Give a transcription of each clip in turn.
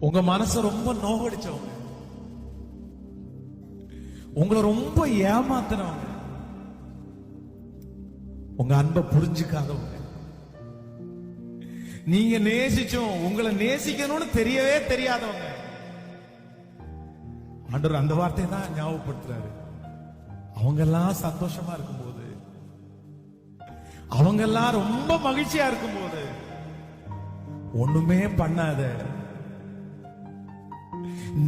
உங்க மனச ரொம்ப நோகடிச்சவங்க, உங்களை ரொம்ப ஏமாத்தினவங்க, உங்க அன்பை புரிஞ்சுக்காதவங்க, நீங்க நேசிச்சோம் உங்களை நேசிக்கணும்னு தெரியவே தெரியாதவங்க. ஆண்டவர் அந்த வார்த்தையை தான் ஞாபகப்படுத்துறாரு. அவங்க எல்லாம் சந்தோஷமா இருக்கும்போது, அவங்க எல்லாம் ரொம்ப மகிழ்ச்சியா இருக்கும்போது ஒண்ணுமே பண்ணாத,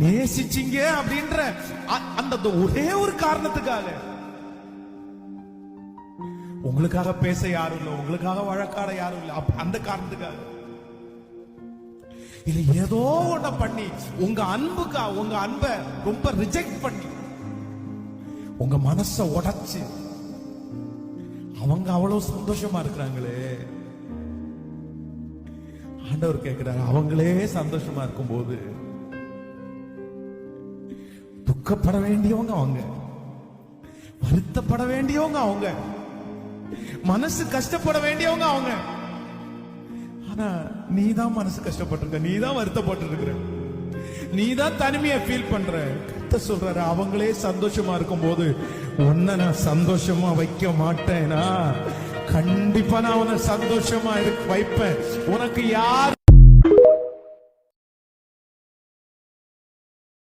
நேசிச்சீங்க அப்படின்ற அந்த ஒரே ஒரு காரணத்துக்காக, உங்களுக்காக பேச யாரும் இல்லை, உங்களுக்காக வழக்காட யாரும் இல்லை, அந்த காரணத்துக்காக இல்ல ஏதோ ஒண்ண பண்ணி உங்க அன்பை ரொம்ப ரிஜெக்ட் பண்ணி உங்க மனச உடைச்சு அவங்க அவ்வளவு சந்தோஷமா இருக்கிறாங்களே. ஆண்டவர் கேட்கிறாரு, அவங்களே சந்தோஷமா இருக்கும் போது துக்கப்பட வேண்டியவங்க அவங்க, வருத்தப்பட வேண்டியவங்க அவங்க, மனசு கஷ்டப்பட வேண்டியவங்க அவங்க. ஆனா நீதான் மனசு கஷ்டப்பட்டிருக்க, நீதான் வருத்தப்பட்டு இருக்கிற, நீதான் தனிமையை ஃபீல் பண்ற. கர்த்தர் சொல்றாரு, அவங்களே சந்தோஷமா இருக்கும் போது உன்னை நான் சந்தோஷமா வைக்க மாட்டேனா? கண்டிப்பா நான் உன்னை சந்தோஷமா வைப்பேன். உனக்கு யார்